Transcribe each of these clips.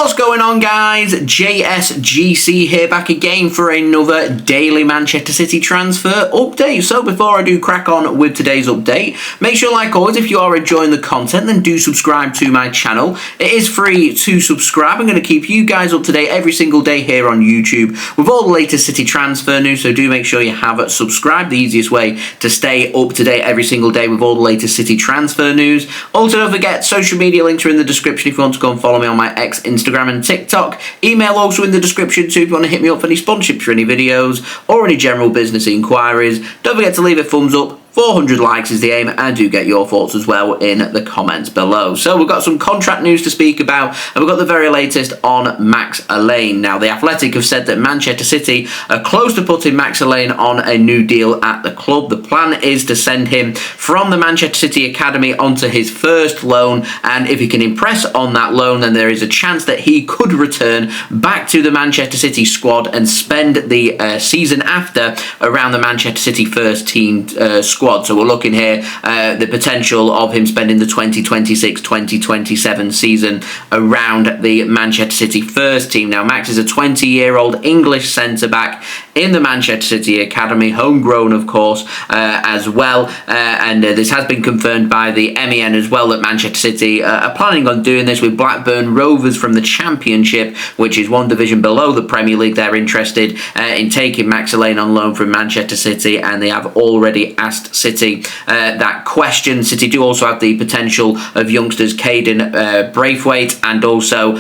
What's going on, guys? JSGC here, back again for another daily Manchester City transfer update. So before I do crack on with today's update, make sure, like always, if you are enjoying the content, then do subscribe to my channel. It is free to subscribe. I'm going to keep you guys up to date every single day here on YouTube with all the latest City transfer news, so do make sure you have subscribed. The easiest way to stay up to date every single day with all the latest City transfer news. Also, don't forget, social media links are in the description if you want to go and follow me on my X, Instagram and TikTok. Email also in the description too if you want to hit me up for any sponsorships for any videos or any general business inquiries. Don't forget to leave a thumbs up. 400 likes is the aim, and do get your thoughts as well in the comments below. So we've got some contract news to speak about, and we've got the very latest on Max Alleyne. Now, The Athletic have said that Manchester City are close to putting Max Alleyne on a new deal at the club. The plan is to send him from the Manchester City Academy onto his first loan, and if he can impress on that loan, then there is a chance that he could return back to the Manchester City squad and spend the season after around the Manchester City first team squad. So we're looking here the potential of him spending the 2026-2027 season around the Manchester City first team. Now, Max is a 20-year-old English centre-back in the Manchester City Academy, homegrown, of course, as well. And this has been confirmed by the MEN as well, that Manchester City are planning on doing this with Blackburn Rovers from the Championship, which is one division below the Premier League. They're interested in taking Max Alleyne on loan from Manchester City, and they have already asked City that question. City do also have the potential of youngsters Caden Braithwaite and also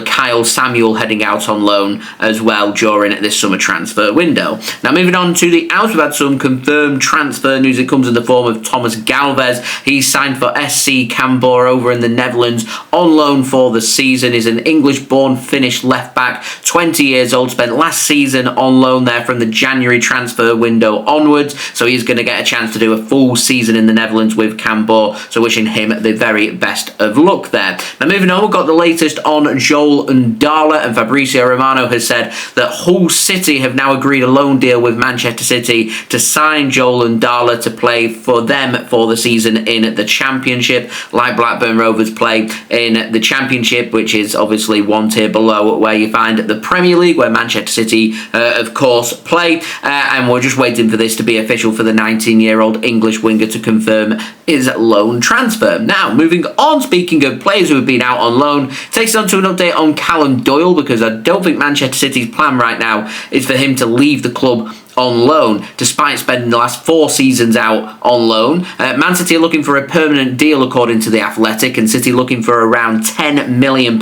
Kyle Samuel heading out on loan as well during this summer transfer window. Now, moving on to the out, we've had some confirmed transfer news. It comes in the form of Tomas Galvez. He's signed for SC Cambuur over in the Netherlands on loan for the season. He's an English-born Finnish left-back, 20 years old, spent last season on loan there from the January transfer window onwards, so he's going to get a chance to do a full season in the Netherlands with Cambuur, so wishing him the very best of luck there. Now, moving on, we've got the latest on Joel Ndala, and Fabrizio Romano has said that Hull City have now agreed a loan deal with Manchester City to sign Joel Ndala to play for them for the season in the Championship, like Blackburn Rovers play in the Championship, which is obviously one tier below where you find the Premier League, where Manchester City, of course, play, and we're just waiting for this to be official for the 19-year-old English winger to confirm his loan transfer. Now, moving on, speaking of players who have been out on loan, takes us on to an update on Callum Doyle, because I don't think Manchester City's plan right now is for him to leave the club on loan, despite spending the last 4 seasons out on loan. Man City are looking for a permanent deal, according to The Athletic, and City looking for around £10 million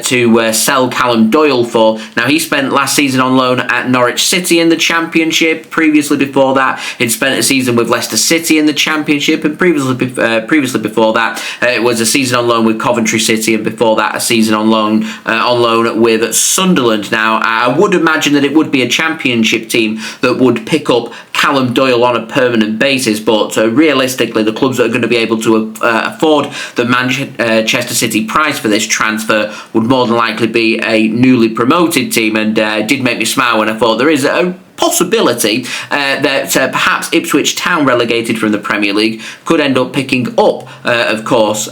to sell Callum Doyle for. Now, he spent last season on loan at Norwich City in the Championship. Previously before that, he'd spent a season with Leicester City in the Championship, and previously before that, it was a season on loan with Coventry City, and before that, a season on loan with Sunderland. Now, I would imagine that it would be a Championship team that would pick up Callum Doyle on a permanent basis, but realistically, the clubs that are going to be able to afford the Manchester City price for this transfer would more than likely be a newly promoted team, and it did make me smile when I thought there is a possibility that perhaps Ipswich Town, relegated from the Premier League, could end up picking up, of course,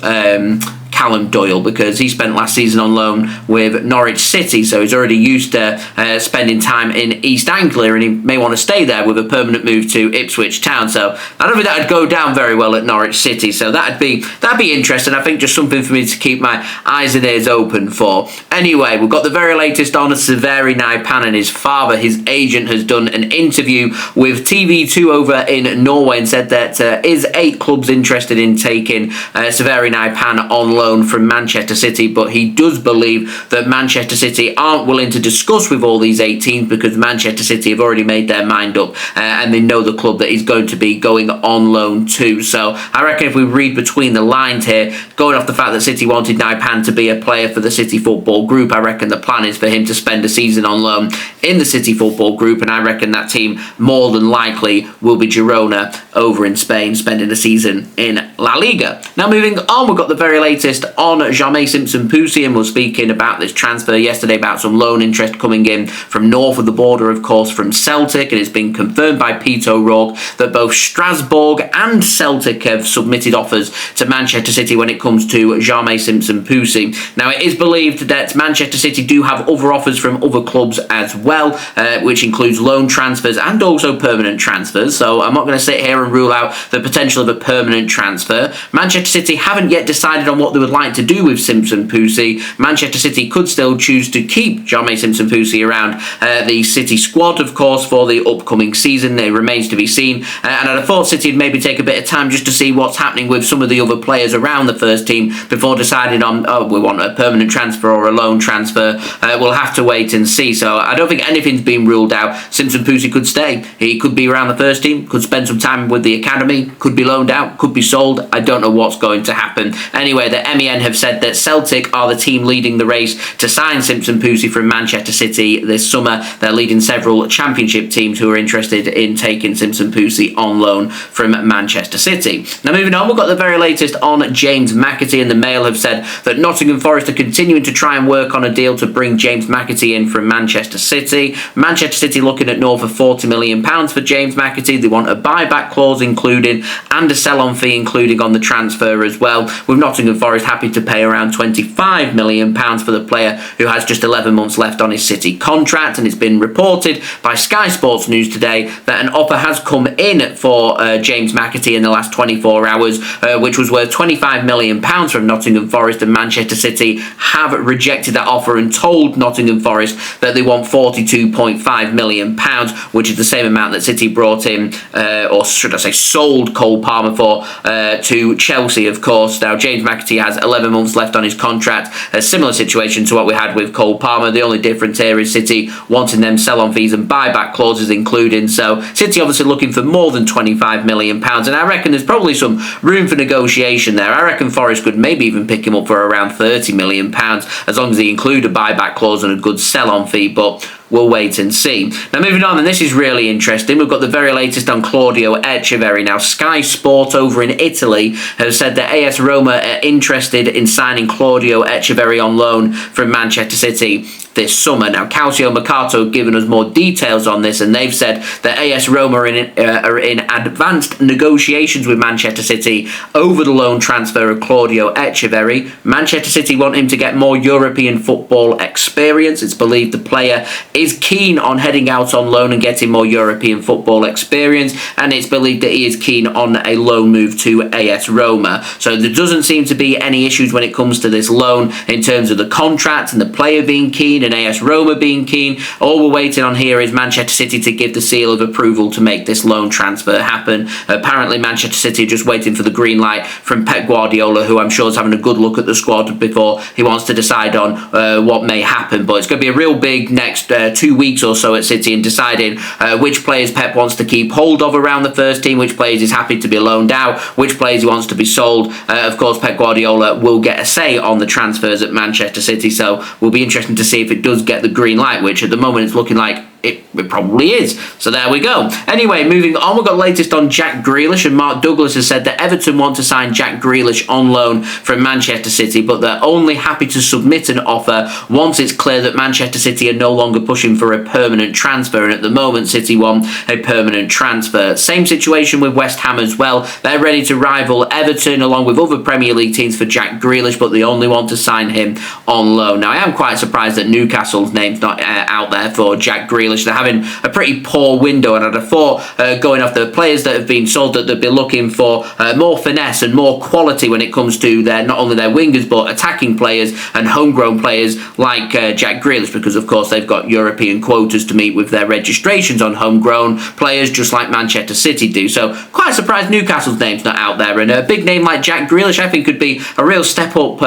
Callum Doyle, because he spent last season on loan with Norwich City, so he's already used to spending time in East Anglia, and he may want to stay there with a permanent move to Ipswich Town. So I don't think that would go down very well at Norwich City, so that'd be interesting. I think just something for me to keep my eyes and ears open for. Anyway, we've got the very latest on Sverre Nypan and his father. His agent has done an interview with TV2 over in Norway and said that is 8 clubs interested in taking Sverre Nypan on loan from Manchester City, but he does believe that Manchester City aren't willing to discuss with all these 8 teams, because Manchester City have already made their mind up and they know the club that he's going to be going on loan to. So I reckon if we read between the lines here, going off the fact that City wanted Nypan to be a player for the City Football Group, I reckon the plan is for him to spend a season on loan in the City Football Group, and I reckon that team more than likely will be Girona over in Spain, spending a season in La Liga. Now moving on, we've got the very latest on Jahmai Simpson-Pusey, and we're speaking about this transfer yesterday, about some loan interest coming in from north of the border, of course, from Celtic, and it's been confirmed by Pete O'Rourke that both Strasbourg and Celtic have submitted offers to Manchester City when it comes to Jahmai Simpson-Pusey. Now it is believed that Manchester City do have other offers from other clubs as well, which includes loan transfers and also permanent transfers, so I'm not going to sit here and rule out the potential of a permanent transfer. Manchester City haven't yet decided on what they would like to do with Simpson-Pusey. Manchester City could still choose to keep Jahmai Simpson-Pusey around the City squad, of course, for the upcoming season. It remains to be seen, and I'd have thought City would maybe take a bit of time just to see what's happening with some of the other players around the first team before deciding on, oh, we want a permanent transfer or a loan transfer. We'll have to wait and see. So I don't think anything's been ruled out. Simpson-Pusey could stay. He could be around the first team, could spend some time with the academy, could be loaned out, could be sold. I don't know what's going to happen. Anyway, the MEN have said that Celtic are the team leading the race to sign Simpson-Pusey from Manchester City this summer. They're leading several championship teams who are interested in taking Simpson-Pusey on loan from Manchester City. Now moving on, we've got the very latest on James McAtee, and the Mail have said that Nottingham Forest are continuing to try and work on a deal to bring James McAtee in from Manchester City. Manchester City looking at north of £40 million for James McAtee. They want a buyback clause including and a sell-on fee including on the transfer as well, with Nottingham Forest happy to pay around £25 million for the player who has just 11 months left on his City contract. And it's been reported by Sky Sports News today that an offer has come in for James McAtee in the last 24 hours, which was worth £25 million from Nottingham Forest, and Manchester City have rejected that offer and told Nottingham Forest that they want £42.5 million, which is the same amount that City brought in, or should I say sold Cole Palmer for, to Chelsea, of course. Now, James McAtee has 11 months left on his contract, a similar situation to what we had with Cole Palmer. The only difference here is City wanting them sell-on fees and buyback clauses including, so City obviously looking for more than £25 million, and I reckon there's probably some room for negotiation there. I reckon Forest could maybe even pick him up for around £30 million, as long as they include a buyback clause and a good sell-on fee, but we'll wait and see. Now moving on, and this is really interesting, we've got the very latest on Claudio Echeverri. Now Sky Sport over in Italy has said that AS Roma are interested in signing Claudio Echeverri on loan from Manchester City this summer. Now CalcioMercato have given us more details on this, and they've said that AS Roma are in advanced negotiations with Manchester City over the loan transfer of Claudio Echeverri. Manchester City want him to get more European football experience. It's believed the player is keen on heading out on loan and getting more European football experience, and it's believed that he is keen on a loan move to AS Roma. So there doesn't seem to be any issues when it comes to this loan in terms of the contract and the player being keen and AS Roma being keen. All we're waiting on here is Manchester City to give the seal of approval to make this loan transfer happen. Apparently Manchester City are just waiting for the green light from Pep Guardiola, who I'm sure is having a good look at the squad before he wants to decide on what may happen. But it's going to be a real big next 2 weeks or so at City in deciding which players Pep wants to keep hold of around the first team, which players he's happy to be loaned out, which players he wants to be sold. Of course, Pep Guardiola will get a say on the transfers at Manchester City, so we'll be interesting to see if it does get the green light, which at the moment it's looking like it probably is. So there we go. Anyway, moving on, we've got the latest on Jack Grealish, and Mark Douglas has said that Everton want to sign Jack Grealish on loan from Manchester City, but they're only happy to submit an offer once it's clear that Manchester City are no longer pushing for a permanent transfer, and at the moment City want a permanent transfer. Same situation with West Ham as well. They're ready to rival Everton along with other Premier League teams for Jack Grealish, but they only want to sign him on loan. Now I am quite surprised that Newcastle's name's not out there for Jack Grealish. They're having a pretty poor window, and I'd have thought going off the players that have been sold that they'd be looking for more finesse and more quality when it comes to their not only their wingers but attacking players and homegrown players like Jack Grealish, because of course they've got European quotas to meet with their registrations on homegrown players, just like Manchester City do. So quite surprised Newcastle's name's not out there, and a big name like Jack Grealish I think could be a real step up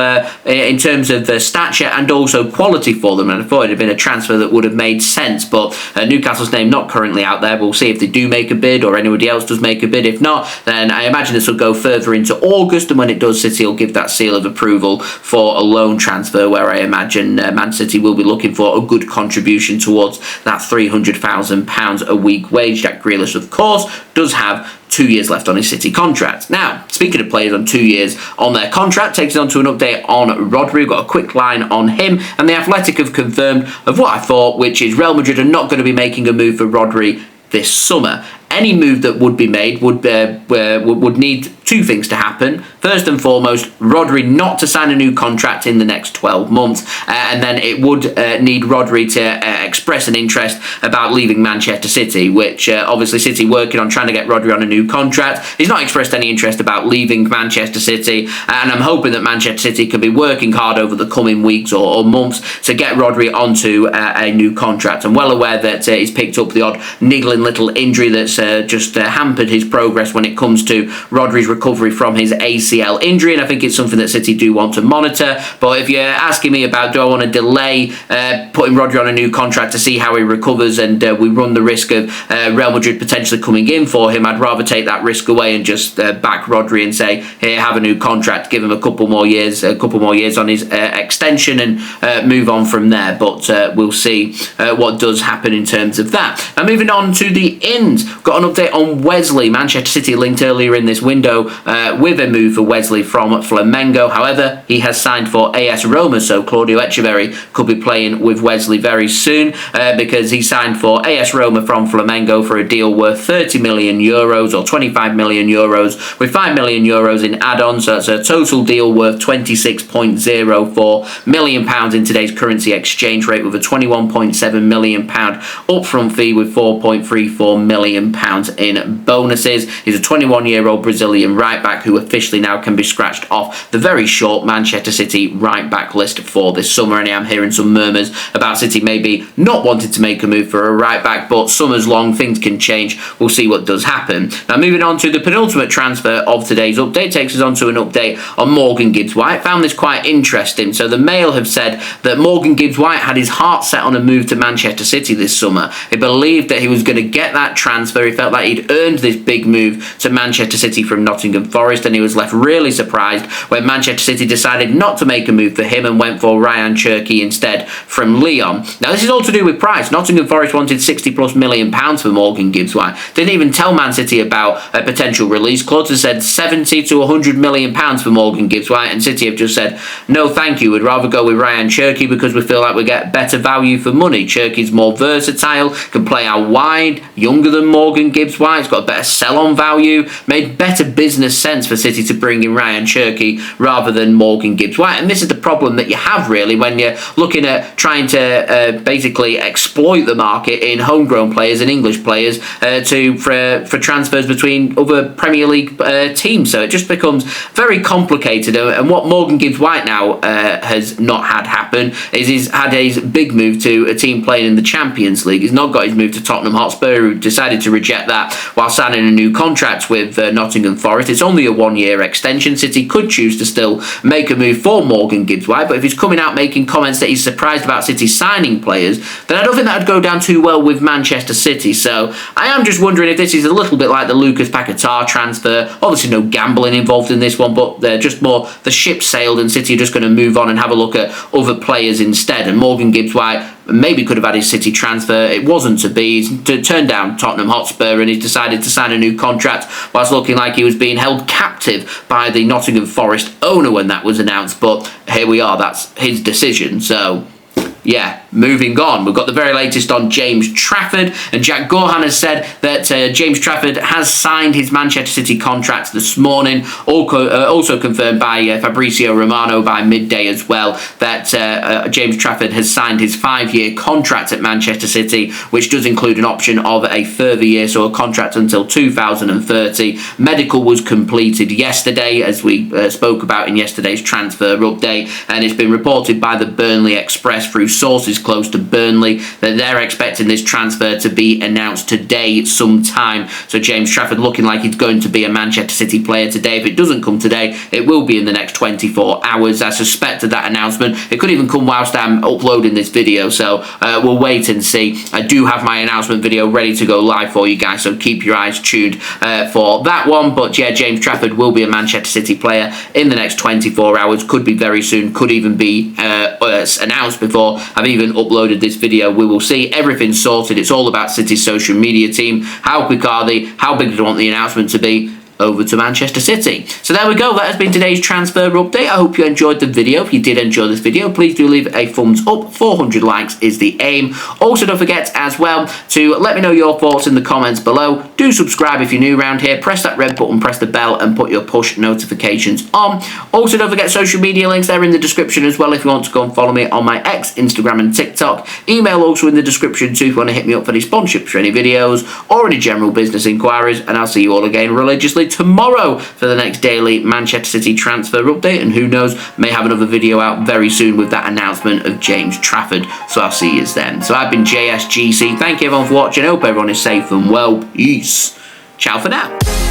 in terms of stature and also quality for them, and I thought it'd have been a transfer that would have made sense. But Newcastle's name not currently out there. We'll see if they do make a bid or anybody else does make a bid. If not, then I imagine this will go further into August, and when it does, City will give that seal of approval for a loan transfer, where I imagine Man City will be looking for a good contribution towards that £300,000 a week wage. Jack Grealish, of course, does have 2 years left on his City contract. Now, speaking of players on 2 years on their contract, takes us on to an update on Rodri. We've got a quick line on him, and the Athletic have confirmed of what I thought, which is Real Madrid are not going to be making a move for Rodri this summer. Any move that would be made would need two things to happen. First and foremost, Rodri not to sign a new contract in the next 12 months, and then it would need Rodri to express an interest about leaving Manchester City, which obviously City working on trying to get Rodri on a new contract. He's not expressed any interest about leaving Manchester City, and I'm hoping that Manchester City can be working hard over the coming weeks or months to get Rodri onto a new contract. I'm well aware that he's picked up the odd niggling little injury that's just hampered his progress when it comes to Rodri's recovery from his ACL injury, and I think it's something that City do want to monitor. But if you're asking me about do I want to delay putting Rodri on a new contract to see how he recovers and we run the risk of Real Madrid potentially coming in for him, I'd rather take that risk away and just back Rodri and say, here, have a new contract, give him a couple more years on his extension and move on from there. But we'll see what does happen in terms of that. Now, moving on to the ins, got an update on Wesley. Manchester City linked earlier in this window with a move for Wesley from Flamengo. However, he has signed for AS Roma, so Claudio Echeverri could be playing with Wesley very soon because he signed for AS Roma from Flamengo for a deal worth 30 million euros or 25 million euros with 5 million euros in add-ons. So that's a total deal worth 26.04 million pounds in today's currency exchange rate, with a 21.7 million pound upfront fee with 4.34 million pounds in bonuses. He's a 21-year-old Brazilian right-back who officially now can be scratched off the very short Manchester City right-back list for this summer, and I am hearing some murmurs about City maybe not wanting to make a move for a right-back, but summer's long, things can change. We'll see what does happen. Now, moving on to the penultimate transfer of today's update, takes us on to an update on Morgan Gibbs-White. Found this quite interesting. So the Mail have said that Morgan Gibbs-White had his heart set on a move to Manchester City this summer. He believed that he was going to get that transfer. He felt like he'd earned this big move to Manchester City from Nottingham Forest, and he was left really surprised when Manchester City decided not to make a move for him and went for Ryan Cherki instead from Lyon. Now, this is all to do with price. Nottingham Forest wanted 60 plus million pounds for Morgan Gibbs-White. Didn't even tell Man City about a potential release. Clubs have said 70 to 100 million pounds for Morgan Gibbs-White, and City have just said no thank you, we'd rather go with Ryan Cherki because we feel like we get better value for money. Cherki's more versatile, can play out wide, younger than Morgan Gibbs-White, he's got a better sell-on value, made better business sense for City to bring in Ryan Cherki rather than Morgan Gibbs-White. And this is the problem that you have really when you're looking at trying to basically exploit the market in homegrown players and English players for transfers between other Premier League teams. So it just becomes very complicated, and what Morgan Gibbs-White now has not had happen is he's had his big move to a team playing in the Champions League. He's not got his move to Tottenham Hotspur, who decided to reject that while signing a new contract with Nottingham Forest. It's only a one-year extension. City could choose to still make a move for Morgan Gibbs-White, but if he's coming out making comments that he's surprised about City signing players, then I don't think that would go down too well with Manchester City. So I am just wondering if this is a little bit like the Lucas Paquetá transfer. Obviously no gambling involved in this one, but they're just more the ship sailed and City are just going to move on and have a look at other players instead. And Morgan Gibbs-White maybe could have had his City transfer. It wasn't to be. He's turned down Tottenham Hotspur and he's decided to sign a new contract whilst looking like he was being held captive by the Nottingham Forest owner when that was announced. But here we are. That's his decision. So yeah, moving on. We've got the very latest on James Trafford, and Jack Gaughan has said that James Trafford has signed his Manchester City contract this morning. Also confirmed by Fabrizio Romano by midday as well that James Trafford has signed his 5-year contract at Manchester City, which does include an option of a further year, so a contract until 2030. Medical was completed yesterday, as we spoke about in yesterday's transfer update, and it's been reported by the Burnley Express through sources close to Burnley that they're expecting this transfer to be announced today sometime. So James Trafford looking like he's going to be a Manchester City player today. If it doesn't come today, it will be in the next 24 hours. I suspect of that announcement. It could even come whilst I'm uploading this video, so we'll wait and see. I do have my announcement video ready to go live for you guys, so keep your eyes tuned for that one. But yeah, James Trafford will be a Manchester City player in the next 24 hours. Could be very soon, could even be announced before I've even uploaded this video. We will see everything sorted. It's all about City's social media team. How quick are they? How big do they want the announcement to be? Over to Manchester City. So there we go. That has been today's transfer update. I hope you enjoyed the video. If you did enjoy this video, please do leave a thumbs up. 400 likes is the aim. Also, don't forget as well to let me know your thoughts in the comments below. Do subscribe if you're new around here. Press that red button, press the bell, and put your push notifications on. Also, don't forget social media links. They're in the description as well if you want to go and follow me on my X, Instagram, and TikTok. Email also in the description too if you want to hit me up for any sponsorships for any videos or any general business inquiries. And I'll see you all again religiously tomorrow for the next daily Manchester City transfer update, and who knows, may have another video out very soon with that announcement of James Trafford, so I'll see you then. So I've been JSGC, thank you everyone for watching, I hope everyone is safe and well, peace, ciao for now.